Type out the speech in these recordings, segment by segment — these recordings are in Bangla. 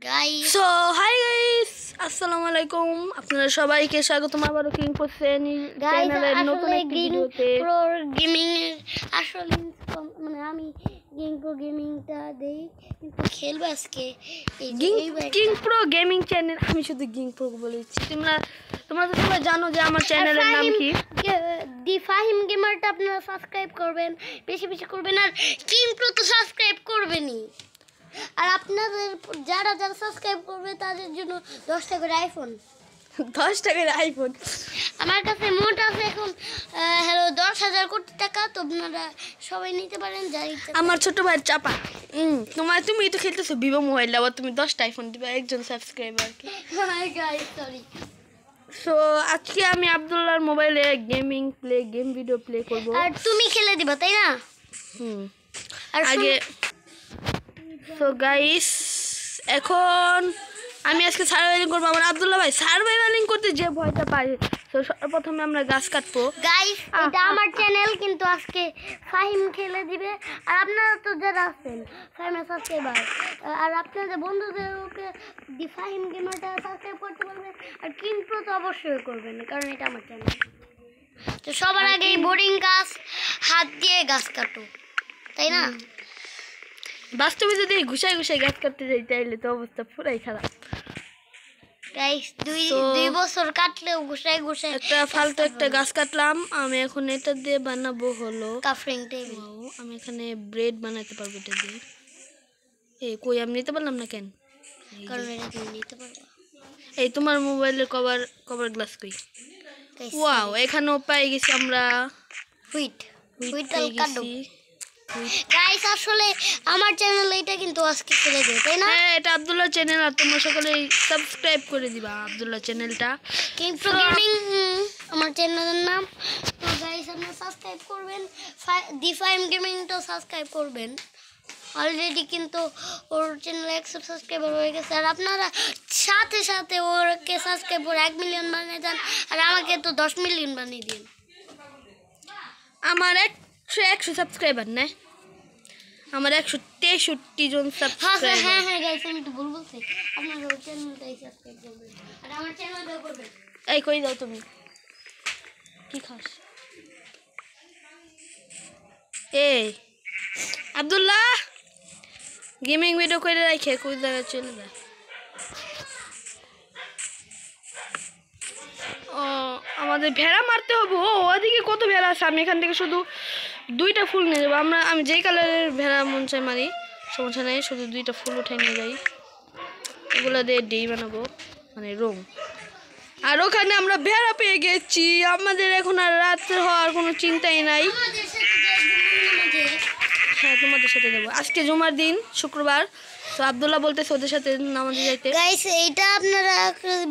গাইস সো হাই গাইস, আসসালামু আলাইকুম। আপনারা সবাইকে স্বাগতম আবারও কিং প্রো চ্যানেলের নতুন একটি ভিডিওতে। প্রো গেমিং আসলে মানে আমি কিং প্রো গেমিংটা দেই কিন্তু খেলবো আজকে কিং প্রো গেমিং চ্যানেল। আমি শুধু কিং প্রো বলেছি, তোমরা তো সবাই জানো যে আমার চ্যানেলের নাম কি। দি ফাহিম গেমারটা আপনারা সাবস্ক্রাইব করবেন, বেশি বেশি করবেন, আর কিং প্রো তো সাবস্ক্রাইব করবেনই। আর আপনাদের যারা সাবস্ক্রাইব করবে তাদের জন্য 10 টাকার আইফোন। 10 টাকার আইফোন আমার কাছে মোট আছে এখন হ্যালো 10,000 কোটি টাকা। তো আপনারা সবাই নিতে পারেন যাই। আমার ছোট ভাইয়ের চাপা। তুমি তো খেলতেছো ভিভো মোবাইল, আবার তুমি 10টা আইফোন দিবা একজন সাবস্ক্রাইবারকে। Hi guys, sorry. সো আজকে আমি আব্দুল্লাহর মোবাইলে গেম ভিডিও প্লে করব। আর তুমি খেলে দিবা, তাই না? আর আগে সো গাইস, এখন আমি আজকে সার্ভাইভিং করবো। আমার আব্দুল্লাহ ভাই সার্ভাইভিং করতে যে ভয়টা পাই। তো সর্বপ্রথমে আমরা গাছ কাটবো। গাইস, এটা আমার চ্যানেল, কিন্তু আজকে ফাহিম খেলে দিবে। আর আপনারা তো যারা আছেন ফাহিমের সাবস্ক্রাইবার, আর আপনাদের বন্ধুদেরকে দি ফাহিম গেমারটা সাবস্ক্রাইব করতে বলবেন। আর কিং প্রো তো অবশ্যই করবেন, কারণ এটা আমার চ্যানেল। তো সবার আগে বোরিং গাছ হাত দিয়ে গাছ কাটো, তাই না? বাস্তবে যদি ঘুষাই গাছ কাটতে যাই তাইলে তো অবস্থা পুরাই খারাপ। গাইস, দুই বছর কাটলেও ঘুষাই একটা ফালতু একটা গাছ কাটলাম। আমি এখন এটা দিয়ে বানাবো হলো কাফরিং টেবিল। আমি এখানে ব্রেড বানাতে পারবো এটা দিয়ে। কই আমি নিতে পারলাম না কেন? কারণ এটা তুমি নিতে পারবা। এই তোমার মোবাইলের কভার গ্লাস কই? ওয়াও, এখানেও পাই গেছি আমরা হুইট পেয়ে গেছি। গাইস, আসলে আমার চ্যানেল এটা কিন্তু আজকে খেলে দেবে, তাই না? হ্যাঁ, এটা আব্দুল্লাহ চ্যানেল, আর তোমরা সকলেই সাবস্ক্রাইব করে দিবা আব্দুল্লাহ চ্যানেলটা। কিং প্রো গেমিং আমার চ্যানেলের নাম। তো গাইস, আপনারা সাবস্ক্রাইব করবেন, দি ফাহিম গেমিংটাও সাবস্ক্রাইব করবেন। অলরেডি কিন্তু ওর চ্যানেলে 100 সাবস্ক্রাইবার হয়ে গেছে। আর আপনারা সাথে সাথে ওরকে সাবস্ক্রাইব করে 1 মিলিয়ন বানিয়ে দেন, আর আমাকে তো 10 মিলিয়ন বানিয়ে দিন। আমার 100 সাবস্ক্রাইবার না, আমার 163 জন সাবস্ক্রাইবার। হ্যাঁ গাইস, আমি তো ভুল বলছি। আপনারা ওর চ্যানেলটাই সাবস্ক্রাইব করবেন, আর আমার চ্যানেলটাও করবেন। এই কই দাও তুমি কি খাস? এই আব্দুল্লাহ গেমিং ভিডিও করে রাখে কই জায়গায় চলে যায়। ও, আমাদের ভেড়া মারতে হবে। ওদিকে কত ভেড়া আছে, আমি এখান থেকে শুধু 2টা ফুল নিয়ে যাবো। আমি যেই কালারের ভেড়া মন চাই মারি, সমস্যা নেই, শুধু 2টা ফুল উঠে নিয়ে যাই। এগুলো দিয়ে ডেই বানাবো, মানে রং। আর ওখানে আমরা ভেড়া পেয়ে গেছি। আমাদের এখন আর রাত্রে হওয়ার কোনো চিন্তাই নাই। হ্যাঁ, তোমাদের সাথে যাবো। আজকে জুমার দিন, শুক্রবার। তো আব্দুল্লাহ বলতেছে ওদের সাথে নামাজে যাইতে। গাইস, এইটা আপনারা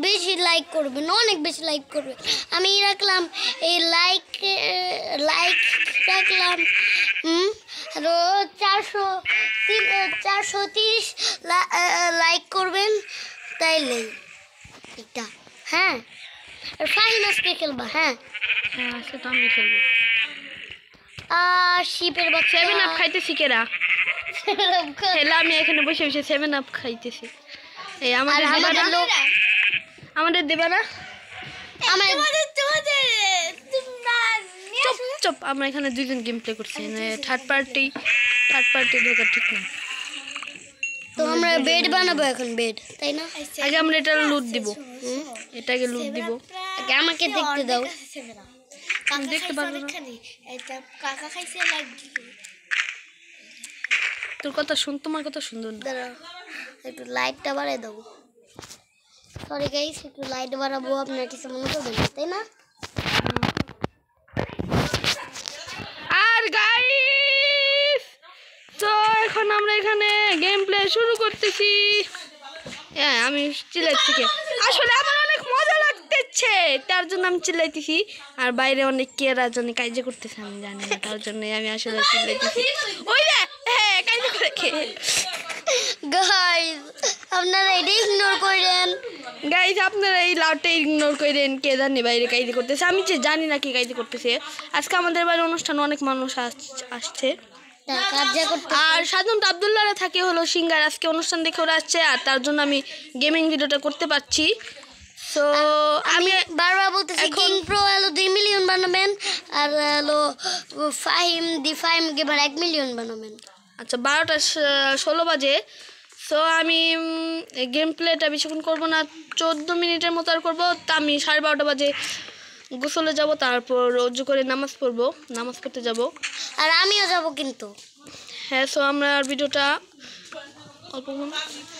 বেশি লাইক করবেন, অনেক বেশি লাইক করবেন। আমি রাখলাম এই লাইক রাখলাম হ্যালো 430 লাইক করবেন, তাইলে এটা। হ্যাঁ, আর ফাহিম আজকে খেলবা। হ্যাঁ সেটা আমি খেলবো। শিপের বাচ্চা 7 আপ খাইতেছি কেরা? খেলা আমি এখানে বসে 7 আপ খাইতেছি। এই আমাদের দেবা না। চুপ, আমরা এখানে 2জন গেম প্লে করছি। থার্ড পার্টি ঢোকা ঠিক না। তো আমরা বেড বানাবো এখন, বেড, তাই না? আগে আমরা এটা লুট দিব। এটাকে লুট দিব। আগে আমাকে দেখতে দাও। দেখতে পারবো না। তোমার কথা সুন্দর না। একটু লাইটটা বাড়াই দাও। সরি গাইস, একটু লাইট বাড়াবো, আপনার কিছু মনে করবেন না, তাই না? আর গাইস, তো এখন আমরা এখানে গেম প্লে শুরু করতেছি। হ্যাঁ, আমি চিল্লাইছি, আসলে আমার অনেক মজা লাগতেছে, তার জন্য আমি চিল্লাইতেছি। আর বাইরে অনেক কেরা জানি কাজে করতেছে, আমি জানি না, তার জন্য আমি আসলে চিল্লাইতেছি। ওই রে, হ্যাঁ, কাজে করে গাইস, আপনারা এটা ইগনোর করেন। গাইস, আপনারা এই লাউডটা ইগনোর করেন। কে জানি বাইরে কাজে করতেছে, আমি যে জানি না কি কাজে করতেছে। আজকে আমাদের বাড়ির অনুষ্ঠানে অনেক মানুষ আসছে। কাজা করতে। আর সাধারণত আব্দুল্লাহরা থাকে হলো সিঙ্গার, আজকে অনুষ্ঠান দেখে ওরা আসছে আর তার জন্য আমি গেমিং ভিডিওটা করতে পারছি। তো আমি বারবার বলতেছি কিং প্রো হলো 2 মিলিয়ন বানাবেন আর হলো ফাহিম গেমার 1 মিলিয়ন বানাবেন। আচ্ছা 12টা 16 বাজে। সো আমি গেম প্লেটা বেশিক্ষণ করবো না, 14 মিনিটের মতো আর করবো। তা আমি 12:30 বাজে গোসলে যাব, তারপর রোজু করে নামাজ পড়বো, নামাজ পড়তে যাব। আর আমিও যাব কিন্তু। হ্যাঁ, সো আমরা ভিডিওটা অল্প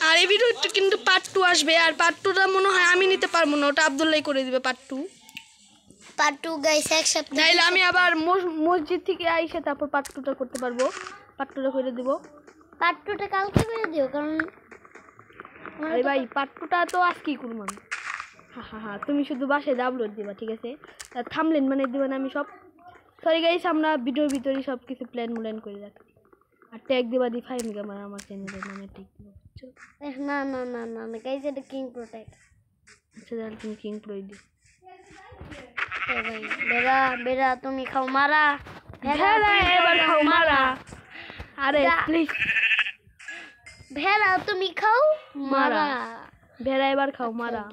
আর এই ভিডিওটা কিন্তু পার্ট 2 আসবে। আর পার্ট 2টা মনে হয় আমি নিতে পারবো না, ওটা আব্দুল্লাহ করে দিবে পার্ট 2। পার্ট 2 গাইস এক সপ্তাহ তাইলে আমি আবার মসজিদ থেকে আইসে তারপর পার্ট 2টা করতে পারবো, পার্ট 2টা করে দিব। পার্ট 2টা কালকে করে দিও, কারণ আরে ভাই পার্ট 2টা তো আজকেই করবো আমি। হ্যাঁ, তুমি শুধু বাসায় আপলোড দিবা, ঠিক আছে? থামলেন মানে দিবা না আমি সব। সরি গাইস, আমরা ভিডিওর ভিতরে সব কিছু প্ল্যান করে রাখি। আর ট্যাগ দিবা দি ফাইম গেমার আমার চ্যানেলের নামে ট্যাগ দিবা। না না না না না গাইস, এটা কিং প্রো ট্যাগ। আচ্ছা তাহলে তুমি কিং প্রোই দিও। ভাই বেরা বেরা তুমি খাও মারা, ভেড়া এবার খাও মারা। আরে প্লিজ ভেড়া তুমি খাও মারা, ভেড়া এবার খাও মারা।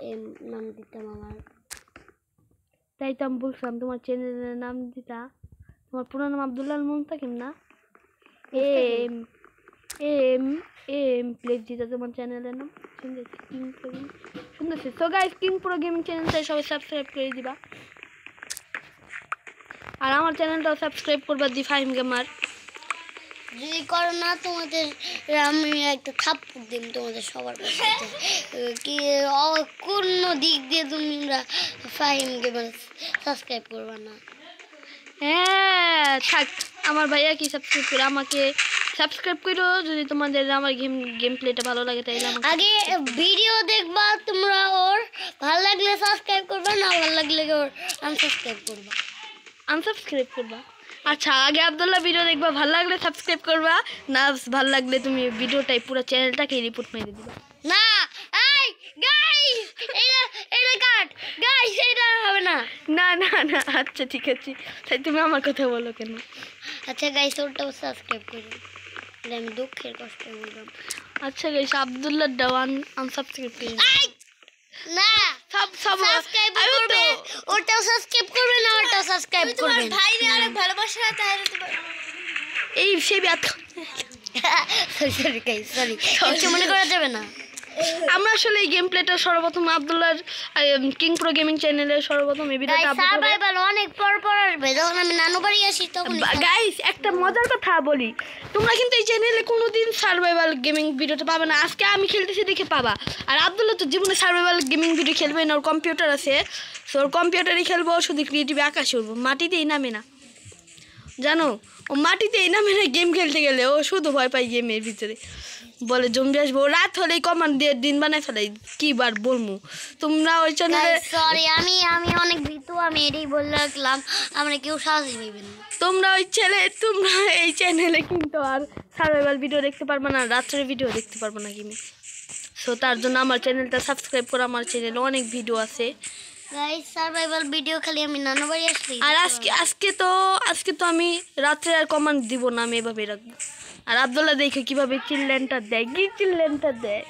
এম নাম দিতাম আমার, তাই তো আমি বলছিলাম তোমার চ্যানেলের নাম দিতা। তোমার পুরো নাম আব্দুল্লাহ মুনতাকিম না? এম এম এম প্লিজ দিতা তোমার চ্যানেলের নাম। শুনতেছি। So guys, king pro gaming চ্যানেলটা সবাই সাবস্ক্রাইব করে দিবা। আর আমার চ্যানেলটাও সাবস্ক্রাইব করবা দি ফাইম গেমার। যদি করো না তোমাদের আমি একটা থাপ্পড় দিম তোমাদের সবার কাছে। কি কোন দিক দিয়ে তোমরা ফাহিম গেমার সাবস্ক্রাইব করবা না? হ্যাঁ থাক, আমার ভাইয়া কি সাবস্ক্রাইব করে, আমাকে সাবস্ক্রাইব করো যদি তোমাদের আমার গেম প্লেটা ভালো লাগে। তাইলে আমাকে আগে ভিডিও দেখবা তোমরা, ওর ভালো লাগলে সাবস্ক্রাইব করবা, না ভালো লাগলে ওর আনসাবস্ক্রাইব করবা। আনসাবস্ক্রাইব করবা? আচ্ছা, আগে আব্দুল্লাহ ভিডিও দেখবা, ভালো লাগলে সাবস্ক্রাইব করবা, না ভালো লাগলে তুমি ভিডিওটাই পুরো চ্যানেলটাকে রিপোর্ট মেরে দিবা। না এই গাইস, এটা কাট গাইস, এটা হবে না। না না না, আচ্ছা ঠিক আছে, তাই তুমি আমার কথা বলো কেন? আচ্ছা গাইস, ওটাও সাবস্ক্রাইব করুন, আমি দুঃখের কষ্ট বললাম। আচ্ছা গাইস, আব্দুল্লাহ ডাওয়ান আনসাবস্ক্রাইব করে না সব সাবস্ক্রাইব করবে, ওটাও সাবস্ক্রাইব করবে, না ওটাও সাবস্ক্রাইব করবে। ভাইরে অনেক ভালোবাসা তাহলে তোমার এই সেই ব্যাত। সরি গাইস, সরি, কিছু মনে করা যাবে না। আমরা আসলে এই গেম প্লেটা সর্বপ্রথম আব্দুল্লাহর কিং প্রো গেমিং চ্যানেলে সর্বপ্রথম এই ভিডিওটা আপলোড হবে। সার্ভাইভাল অনেক পর আসবে, যখন আমি নানু বাড়ি আসি তখন। গাইস একটা মজার কথা বলি, তোমরা কিন্তু এই চ্যানেলে কোনোদিন সার্ভাইভাল গেমিং ভিডিওটা পাবে না। আজকে আমি খেলতেছি দেখে পাবা। আর আব্দুল্লাহ তো জীবনে সার্ভাইভাল গেমিং ভিডিও খেলবে না, ওর কম্পিউটার আছে, সো ওর কম্পিউটারই খেলবো, শুধু ক্রিয়েটিভ আকাশে উঠবো, মাটিতেই নামে না, জানো? ও মাটিতেই নামে না গেম খেলতে গেলে, ও শুধু ভয় পায় গেমের ভিতরে, বলে জম্বি আসবো। রাত হলেই কমান্ড দিয়ে দিন বানায় ফেলাই, কি বার বলবো। তোমরা ওই চ্যানেলে সরি, আমি অনেক ভীতু, আমি এটাই বলে রাখলাম, আমরা কেউ সাহস নেবেন না। তোমরা এই চ্যানেলে কিন্তু আর সার্ভাইভাল ভিডিও দেখতে পারবে না, রাত্রের ভিডিও দেখতে পারবে না গেমে। সো তার জন্য আমার চ্যানেলটা সাবস্ক্রাইব করো, আমার চ্যানেলে অনেক ভিডিও আছে। গাইস সার্ভাইভাল ভিডিও খালি আমি নানু বাড়ি আসলে। আর আজকে তো আমি রাত্রে আর কমান্ড দিব না, আমি এভাবে রাখবো। আর আব্দুল্লাহ দেখে কিভাবে চিল্লেনটা দেয়।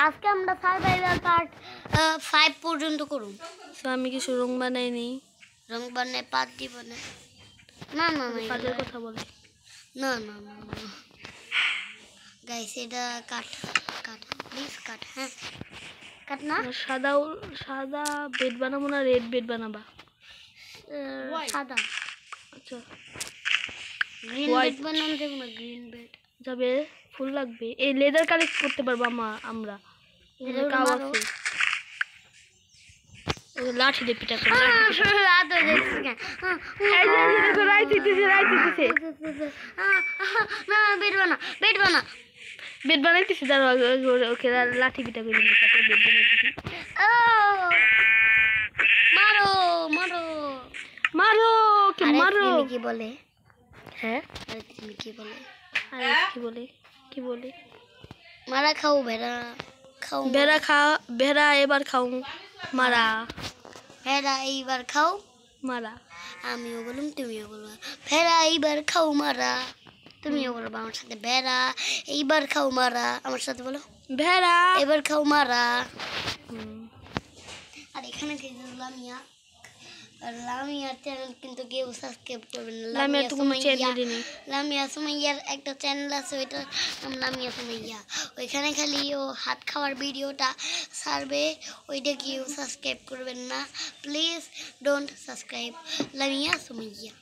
আজকে আমরা সার্ভাইভাল পার্ট 5 পর্যন্ত করুন। সো আমি কিছু রং বানাই নি, রং বানায় পাত দিব না। না না না, কাজের কথা বলে না না না গাইস, এটা কাট প্লিজ কাট। হ্যাঁ কাট না। সাদা বেড বানাবো না রেড বেড বানাবা? সাদা। আচ্ছা গ্রিন বেড বানানো যাবে না, গ্রিন বেড যাবে, ফুল লাগবে। এই লেদার কালেক্ট করতে পারবো আমরা, কাও আছে, ওই লাঠি দিয়ে পিটা করে। রাত হয়ে যাচ্ছে কেন? এই যে দেখো রাইট দিতেছে। না বেড বানা বেড বানাইতেছি, দাঁড়াও ওকে লাঠি পিটা করে নিই, তারপর বেড বানাইতেছি। ও মারো কে মারো কি বলে? হ্যাঁ আরে তুমি কি বলে? আরে কি বলে মারা খাও, ভেড়া খাও, ভেড়া এবার খাও মারা, ভেড়া এইবার খাও মারা। আমিও বলুম তুমিও বলবা ভেড়া এইবার খাও মারা তুমিও বলবা আমার সাথে ভেড়া এইবার খাও মারা আমার সাথে বলো ভেড়া এবার খাও মারা হুম। আর এখানে কি লামিয়া আর লামিয়ার চ্যানেল কিন্তু কেউ সাবস্ক্রাইব করবেন না লামিয়া তো কোনো চ্যানেলই নেই। লামিয়া সুমাইয়ার একটা চ্যানেল আছে ওইটা নাম লামিয়া সুমাইয়া ওইখানে খালি ও হাত খাওয়ার ভিডিওটা ছাড়বে ওইটা কেউ সাবস্ক্রাইব করবেন না please don't subscribe Lamia Sumaiya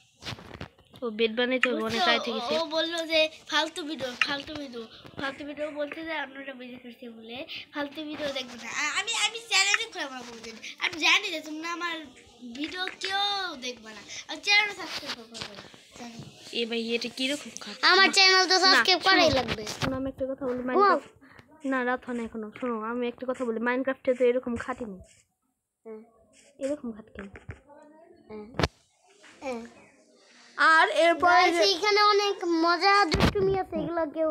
ও বেড বানাইতে হবে অনেক আগে থেকে ও বললো যে ফালতু ভিডিও বলতে যে আপনারা বুঝে করছি বলে ফালতু ভিডিও দেখবে না আমি চ্যানেলই খুলে আমার বলছেন আমি জানি যে তোমরা আমার ভিডিও কেউ দেখবে না আর চ্যানেল সাবস্ক্রাইব করবে না এ ভাই এটা কিরকম খাট আমার চ্যানেল তো সাবস্ক্রাইব করাই লাগবে শোনো আমি একটা কথা বলি মাইনক্রাফট না রাত হয় না এখনো শোনো আমি একটা কথা বলি মাইনক্রাফটে তো এরকম খাটি নেই এরকম খাট কেন আর এরপর এখানে অনেক মজা দুষ্টুমি আছে এগুলো কেউ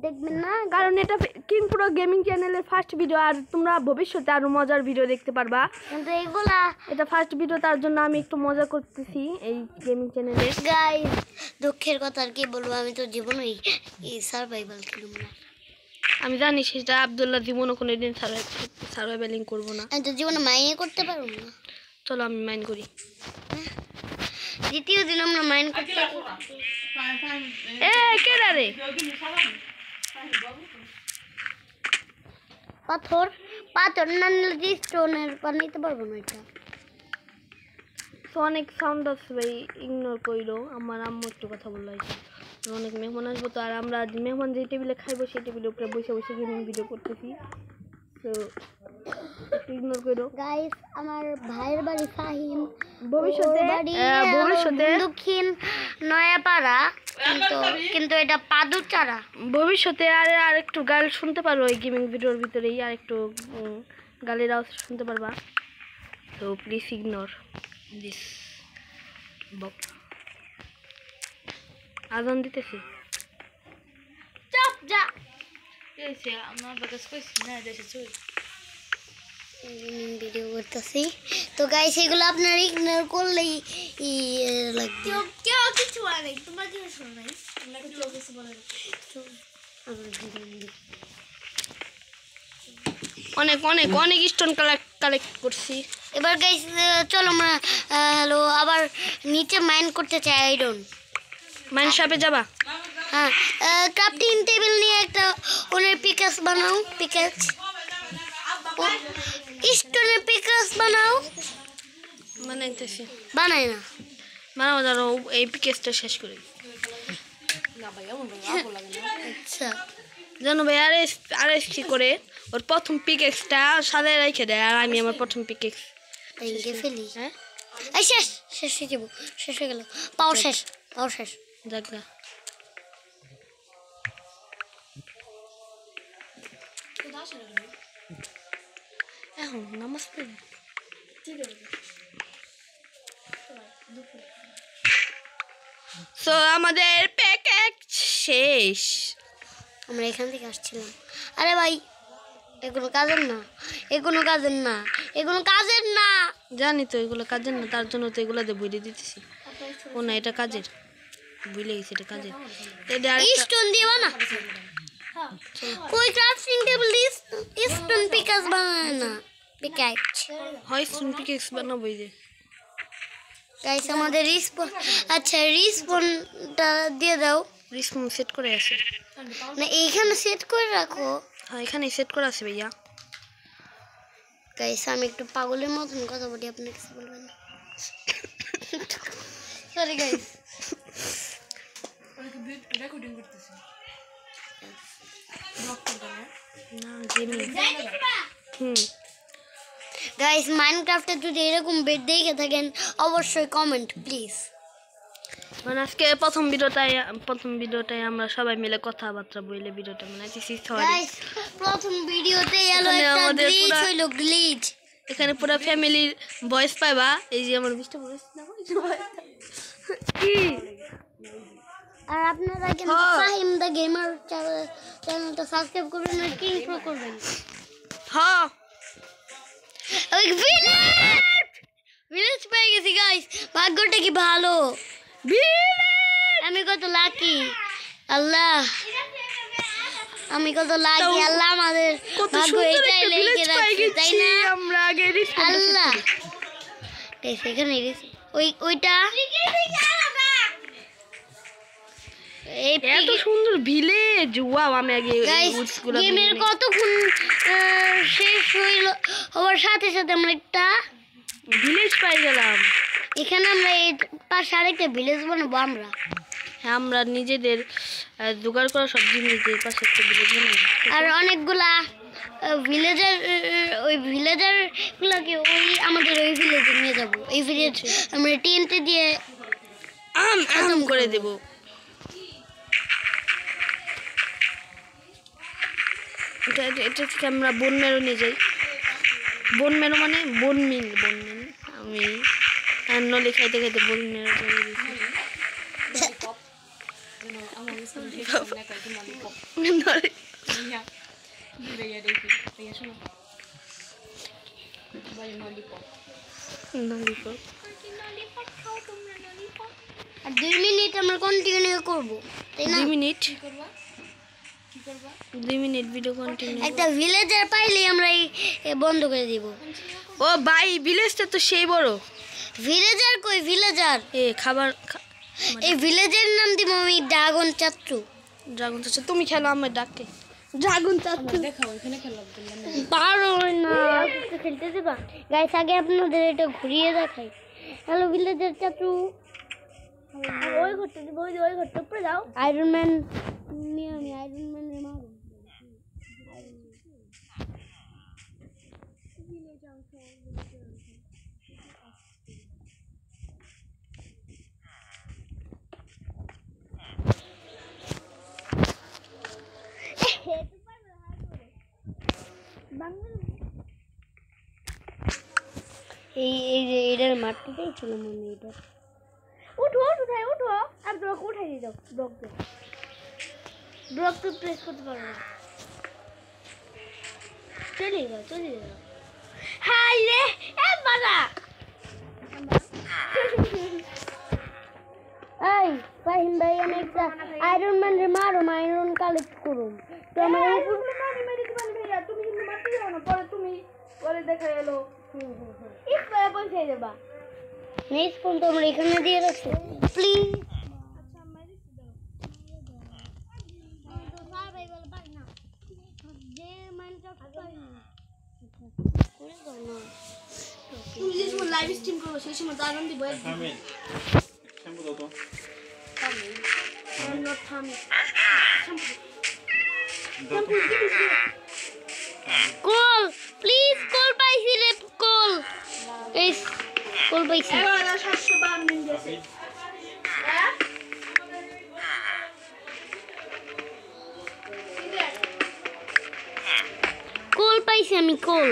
দেখবেন না কারণ এটা কিং প্রো গেমিং চ্যানেলের ফার্স্ট ভিডিও আর তোমরা ভবিষ্যতে আরো মজার ভিডিও দেখতে পারবা কিন্তু এগুলা এটা ফার্স্ট ভিডিও তার জন্য আমি একটু মজা করতেছি এই গেমিং চ্যানেলে গাইস দুঃখের কথা আর কি বলবো আমি তো জীবনে এই সার্ভাইভাল খেলব না আমি জানি সেটা আব্দুল্লাহ জীবনও কোনোদিন সার্ভাইভালিং করবো না আমি তো জীবনে মাইনে করতে পারবো না চলো আমি মাইন করি দ্বিতীয় দিন আমরা মাইন করতে এ কেডা রে পাথর না নিলে স্টোনের বানাইতে পারবো না এটা তো অনেক সাউন্ড আছে ভাই ইগনোর কইরো আমার আম্মু একটু কথা বললো অনেক মেহমান আসবো তো আর আমরা মেহমান যে টেবিলে খাইবো সেই টেবিলের উপরে বসে বসে গেমিং ভিডিও করতেছি তো একটু ইগনোর করো গাইস আমার ভাইয়ের বাড়ি ফাহিম ভবিষ্যতে দক্ষিণ নয়াপাড়া কিন্তু এটা পাদুচারা ভবিষ্যতে আর একটু গাল শুনতে পারো ওই গেমিং ভিডিওর ভিতরেই আর একটু গালের আওয়াজ শুনতে পারবা তো প্লিজ ইগনোর দিস আজান দিতেছি চাপ যা আমার বাগাস কইছি না দেশে চল ভিডিও করতেছি তো গাইস এগুলো আপনারা ইগনোর করলেই লাগবে কেউ কিছু আরে তোমরা কি শুনো নাই তোমরা কিছু বলে অনেক অনেক অনেক স্টোন কালেক্ট করছি এবার গাইস চলো আমরা হ্যালো আবার নিচে মাইন করতে চাই আইরন মাইন শপে যাবা হ্যাঁ ক্রাফটিং টেবিল নিয়ে একটা ওনের পিকাস বানাও পিকাস স্টোনের পিকাস বানাও বানাইতেছি বানাই না বানাও ধরো এই পিকেসটা শেষ করে আচ্ছা জানো ভাই আরেকটি করে ওর প্রথম পিকেক্সটা সাদা রেখে দেয় আর আমি আমার প্রথম পিকেক্স ভেঙে ফেলি হ্যাঁ এই শেষ হয়ে যাবো শেষ হয়ে গেল পাওয়ার শেষ জাগা এখন নামাজ পড়ি সো আমাদের প্যাকেট শেষ আমরা এখান থেকে আসছিলাম আরে ভাই এগুলো কাজের না জানি তো এগুলো কাজের না তার জন্য তো এগুলো দিয়ে বইলে দিতেছি ও না এটা কাজের বুঝলে গেছি এটা কাজের স্টোন দিবা না কই ক্রাফটিং টেবিল স্টোন পিকাস বানায় না পিকাইট হয় স্টোন পিকেক্স বানাবো এই যে গাইস আমাদের রিসপন আচ্ছা রিসপনটা দিয়ে দাও রিসপন সেট করে আছে না এইখানে সেট করে রাখো হ্যাঁ এখানে সেট করা আছে ভাইয়া গাইস আমি একটু পাগলের মতন কথা বলি আপনি কিছু বলবেন না সরি গাইস রেকর্ডিং করতেছি না গেমিং গাইস মাইনক্রাফটে যদি এরকম বেড দেখে থাকেন অবশ্যই কমেন্ট প্লিজ মানে আজকে প্রথম ভিডিওটাই আমরা সবাই মিলে কথাবার্তা বলে ভিডিওটা বানাইতেছি সরি গাইস প্রথম ভিডিওতে এলো একটা গ্লিচ হইলো গ্লিচ এখানে পুরো ফ্যামিলির ভয়েস পাইবা এই যে আমার মিস্টার ভয়েস না কি আর আপনারা কিন্তু ফাহিম দা গেমার চ্যানেলটা সাবস্ক্রাইব করবেন আর কিং প্রো করবেন হ্যাঁ ওই ভিলেট ভিলেজ পেয়ে গেছি গাইস, ভাগ্যটা কি ভালো, আমি কত লাকি আল্লাহ, আমি কত লাকি আল্লাহ, আমাদের ভাগ্য এটাই লেগে রাখছে তাই না আমরা আগে আল্লাহ। সেখানে ওইটা এত সুন্দর ভিলেজ, ওয়াও। আমি আগে গেমের কতক্ষণ শেষ হওয়ার সাথে সাথে আমরা একটা ভিলেজ পাই গেলাম। এখানে আমরা এই পাশে আরেকটা ভিলেজ বানাবো আমরা। হ্যাঁ, আমরা নিজেদের জোগাড় করা সব জিনিস দিয়ে পাশে একটা ভিলেজ বানাবো। আর অনেকগুলা ভিলেজার, ওই ভিলেজার গুলাকে ওই আমাদের ওই ভিলেজে নিয়ে যাবো। এই ভিলেজ আমরা টিএনটি দিয়ে খতম করে দেব। এটা থেকে আমরা বন মেরো নিয়ে যাই। বন মেরো মানে বনমিল। আমি নলি খাইতে খাইতে বন মেরো করে দিচ্ছি। আর 2 মিনিট আমরা কন্টিনিউ করবো তাই না? 2 মিনিট ভিডিও কন্টিনিউ। একটা ভিলেজার পাইলে আমরা এই বন্ধ করে দিব। ও ভাই, ভিলেজটা তো সেই বড়। ভিলেজার কই ভিলেজার? খাবার এই ভিলেজের নাম দিব আমি ড্রাগন চাচ্চু। ড্রাগন চাচ্চু তুমি খেলো, আমার ডাকে ড্রাগন চাচ্চু। দেখাও এখানে খেলা পারো না খেলতে দিবা গাইস? আগে আপনাদের এটা ঘুরিয়ে দেখাই। হ্যালো ভিলেজার চাচ্চু, ওই ঘরটা দিব, ওই ঘরটা উপরে যাও। আয়রন ম্যান নিয়ে আমি আয়রন ম্যানের মারব। এইটার মাটিতেই ছিল মনে। এটা উঠো উঠাই উঠো, আর ব্লক উঠাই দিয়ে যাও। ব্লক তো প্রেস করতে পারবো না। চলে যাও। হাই রে এ বাবা, এই ফাহিম ভাই, আমি একটা আয়রন ম্যানের মারো, আয়রন কালেক্ট করুন তো আমার মেরে দিবেন ভাইয়া। তুমি কিন্তু মারতে যাও না, পরে দেখা এলো ইসপায়া পৌঁছে যাবা। নেক্সট ফোন তো আমরা এখানে দিয়ে রাখছি প্লিজ। আচ্ছা মেরে দাও। তো ভাই বলে পারি না যে মাইনক্রাফট পারি না করে দাও না। তুমি যে সময় লাইভ স্ট্রিম করবে সেই সময় দারুণ দিব। থামে শ্যাম্পু দাও তো। কল প্লিজ, কল পাইছি রে, কল এই কল পাইছি। কল পাইছি আমি, কল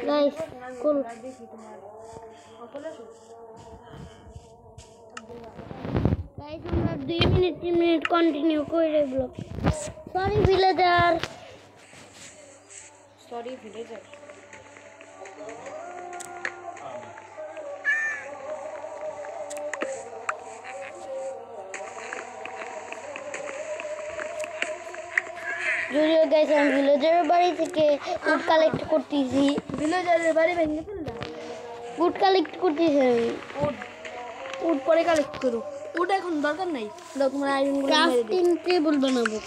গাইস, কল গাইস। আমরা 2 মিনিট 3 মিনিট কন্টিনিউ করে ব্লগ। Sorry villager. যদিও গাইস আমি ভিলেজারের বাড়ি থেকে উড কালেক্ট করতেছি। ভিলেজারের বাড়ি ভেঙে ফেললাম। উড কালেক্ট করতেছি আমি। উড পরে কালেক্ট করো। উড এখন দরকার নাই, দাও তোমার আয়রন গুলো মেরে দিই। ক্রাফটিং টেবিল বানাবো।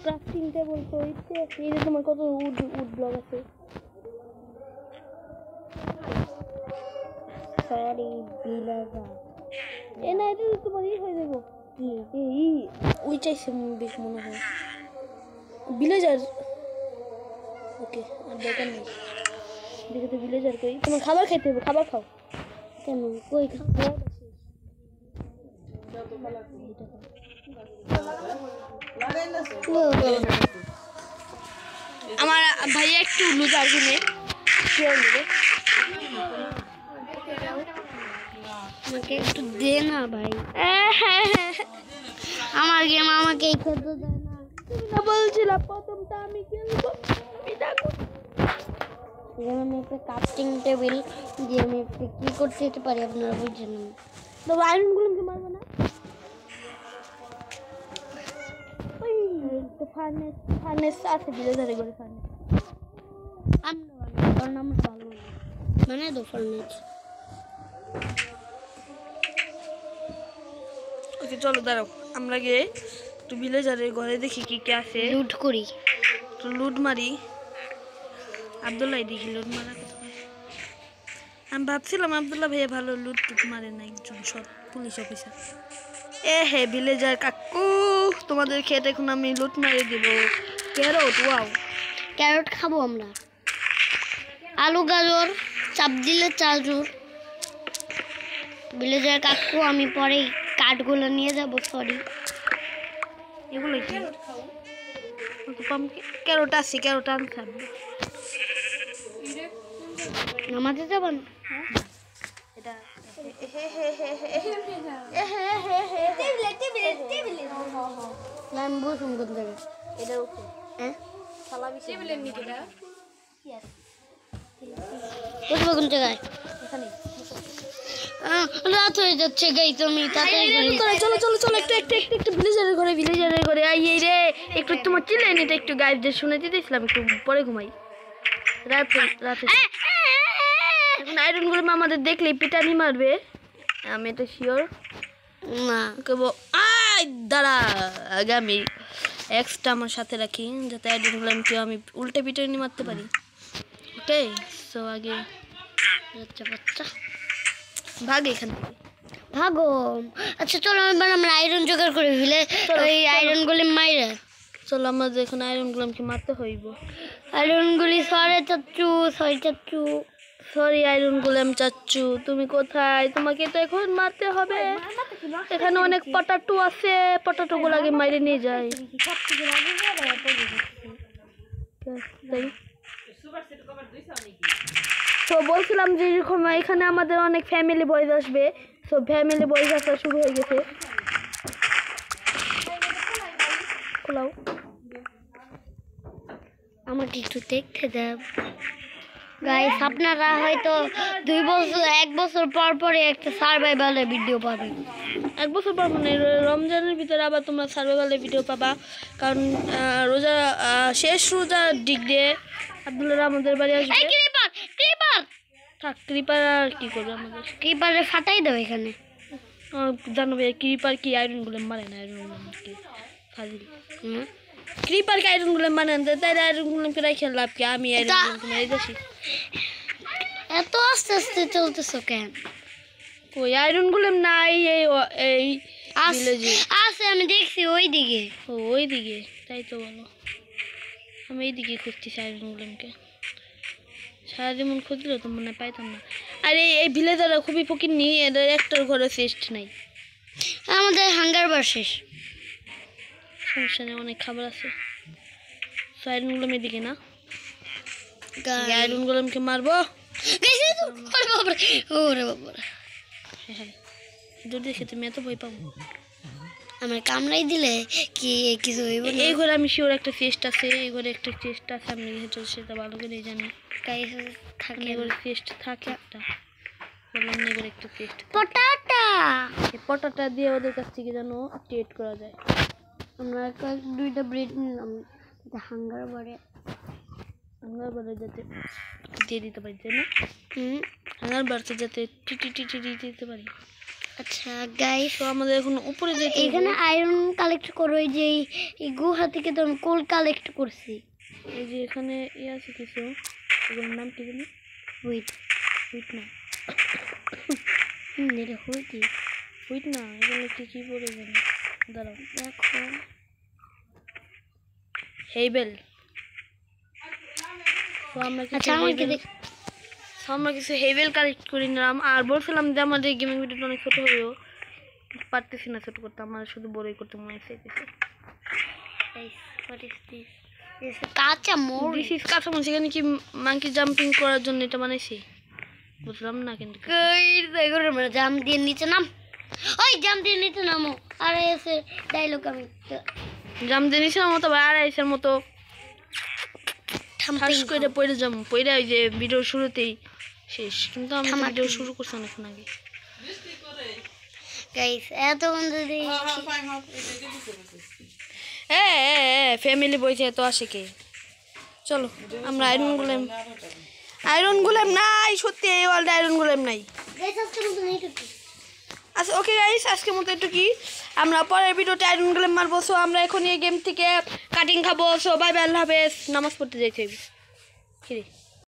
ক্রাফটিং টেবিল তো ইচ্ছে এই যে তোমার কত উড ব্লক আছে। Sorry villager. এ না, এটা তোমার হয়ে যাবো। ওই চাইছে বেশ মনে হয় ভিলেজার। ওকে, আর দরকার নেই। দেখে তো ভিলেজার কই। তোমার খাবার খাইতে হবে, খাবার খাও। কেন কই খাবো? আমার ভাইয়া একটু লুজার কিনে নেবে। আমাকে একটু দে না ভাই, আমার গেম আমাকে এই খেলতে দেয় না। তুমি না বলছিলা প্রথমটা আমি খেলবো, আমি দেখো এখানে আমি একটা কাস্টিং টেবিল দিয়ে আমি একটা কি করতে যেতে পারি আপনারা বুঝছেন না। তো আয়রনগুলো কি মারবে না? ওই তো ফার্নেস আছে ধীরে ধীরে করে ফার্নেস। আমরা কারণ আমরা ভালো না মানে দুপুর নিচ ওকে চলো দাঁড়াও, আমরা গিয়ে একটু ভিলেজারের ঘরে দেখি কি কি আছে, লুট করি। একটু লুট মারি। আব্দুল্লাহ দেখি লুট মারা কথা বলে। আমি ভাবছিলাম আব্দুল্লাহ ভাইয়া ভালো লুট টুট মারে না, একজন সব পুলিশ অফিসার। এ হে ভিলেজার কাকু, তোমাদের খেতে এখন আমি লুট মারিয়ে দিব। ক্যারট, ওয়াও ক্যারট খাবো আমরা। আলু গাজর চাপ দিলে চাজুর। ভিলেজার কাকু আমি পরে কাঠগুলো নিয়ে যাব। সরি এগুলো কি ক্যারট আছে, ক্যারট আনতে হবে। নামাতে যাব না এটা আমি বুঝুন কোন জায়গায় এটা ওকে হ্যাঁ টেবিলের নিচে না বুঝবো কোন জায়গায়। এখানে রাত হয়ে যাচ্ছে গাই তুমি তাড়াতাড়ি করি। চলো চলো চলো একটু একটু একটু একটু ভিলেজারের ঘরে আই এই রে। একটু তোমার চিল্লাই নিতে একটু গাইডদের শুনে দিতেছিলাম, একটু পরে ঘুমাই। রাতে এখন আয়রনগুলো আমাদের দেখলেই পিটানি মারবে, আমি এটা শিওর। না কেবল আয় দাঁড়া, আগে আমি এক্সটা আমার সাথে রাখি যাতে আয়রনগুলো আমি উল্টে পিটানি মারতে পারি। ওকে সো আগে বাচ্চা বাচ্চা ভাগ এখান থেকে। ভাগো। আচ্ছা চলো এবার আমরা আয়রন জোগাড় করে ফেলে ওই আয়রনগুলি মাইরে। চলো আমাদের এখন আয়রনগুলোকে মারতে হইব। আয়রনগুলি সরি চাচ্চু সরি আয়রনগুলাম চাচ্চু, তুমি কোথায়? তোমাকে তো এখন মারতে হবে। এখানে অনেক পটাটো আছে, পটাটোগুলো আগে মাইরে নিয়ে যায়। তাই তো বলছিলাম যে এরকম এখানে আমাদের অনেক ফ্যামিলি বয়েজ আসবে। সো ফ্যামিলি বয়েজ আসা শুরু হয়ে গেছে। খোলাও, আমাকে একটু দেখতে দাও গাইস। আপনারা হয়তো 1 বছর পর পরে একটা সার্ভাইভালের ভিডিও পাবেন। 1 বছর পর মানে রমজানের ভিতরে আবার তোমরা সার্ভাইভালের ভিডিও পাবা, কারণ রোজা শেষ রোজার দিক দিয়ে আব্দুল্লাহ আমাদের বাড়ি আসবে। ক্রিপার থাক, ক্রিপার আর কি করবে আমাদের? ক্রিপারে ফাটাই দাও এখানে। জানো ভাই ক্রিপার কি আয়রনগুলো মারে না? আয়রন কি ফাজিল? ক্রিপার কি আয়রনগুলো মানে না? তাই আয়রনগুলোকে রেখে লাভ কি? আমি আয়রনগুলোকে মেরে যাচ্ছি। এত আস্তে আস্তে চলতেছো কেন? ওই আয়রনগুলো নাই এই ভিলেজে আছে, আমি দেখছি ওই দিকে। ওই দিকে, তাই তো বলো। আমি এইদিকে খুঁজতেছি আয়রনগুলোকে। সারা যেমন খুঁজলেও তো মনে পাইতাম না। আর এই ভিলেজাররা খুবই ফকির নি, এদের একটার ঘরে চেস্ট নাই। আমাদের হাঙ্গার বার শেষ। সমস্যা নেই, অনেক খাবার আছে। তো আয়রনগুলো এদিকে না, আয়রনগুলো আমাকে মারবো। ওরে বাবা, হ্যাঁ যদি দেখে তুমি এত ভয় পাবো। আমার কামড়াই দিলে কি কিছু হইব না? এই ঘরে আমি শিওর একটা চেস্ট আছে, এই ঘরে একটা চেস্ট আছে, আমি সেটা ভালো করে জানি। থাকে এই ঘরে চেস্ট থাকে একটা, বললাম এই ঘরে একটা চেস্ট। পটাটা এই পটাটা দিয়ে ওদের কাছ থেকে যেন ট্রেড করা যায়। আমরা 2টা ব্রেড নিলাম হাঙ্গার বারে যাতে দিয়ে দিতে পারি, তাই না? হাঙ্গার বাড়তে যাতে টিটি দিতে পারি। আচ্ছা গাইস, তো আমাদের এখন উপরে যেতে হবে। এখানে আয়রন কালেক্ট করো। এই যে এই গুহা থেকে তো আমি কোল কালেক্ট করছি। এই যে এখানে আছে কিছু, এগুলোর নাম কি জানি? হুইট না, এটা হুইট না, এগুলো কি বলে জানি, দাঁড়াও দেখো। হেইবেল। তো আমরা কিছু হেইবেল কালেক্ট করে নিলাম। আর বলছিলাম যে আমাদের গেমিং ভিডিওটা অনেক ছোটো হয়েও পারতেছি না ছোটো করতে, আমার শুধু বড়ই করতে মনে চাইতেছে। কাঁচা মরিচ। দিস ইজ কাঁচা মরিচ। এখানে কি মাঙ্কি জাম্পিং করার জন্য এটা বানাইছি? বুঝলাম না কিন্তু। জাম দিয়ে নিচে নাম, ওই জাম দিয়ে নিচে নামো। আর এসে ডায়লগ আমি জাম দিয়ে নিচে নামো, তবে আড়াইশের মতো ঠাস করে পড়ে যাবো, পড়ে ওই যে ভিডিও শুরুতেই শেষ, কিন্তু আমি থামাতে। ভিডিও শুরু করছি অনেকক্ষণ আগে। গাইস এত বন্ধু ফ্যামিলি বইছে তো আসে কে। চলো আমরা আয়রন গুলেম নাই, সত্যি এই ওয়ার্ল্ডে আয়রন গুলেম নাই। গাইস আজকে নতুন এইটুকু আচ্ছা ওকে গাইস, আজকের মতো একটু কি আমরা পরের ভিডিওতে আয়রন গুলেম মারবো। সো আমরা এখন এই গেম থেকে কাটিং খাবো। সো বাই বাই, আল্লাহ হাফেজ। নামাজ পড়তে যাইতে হবে। কি রে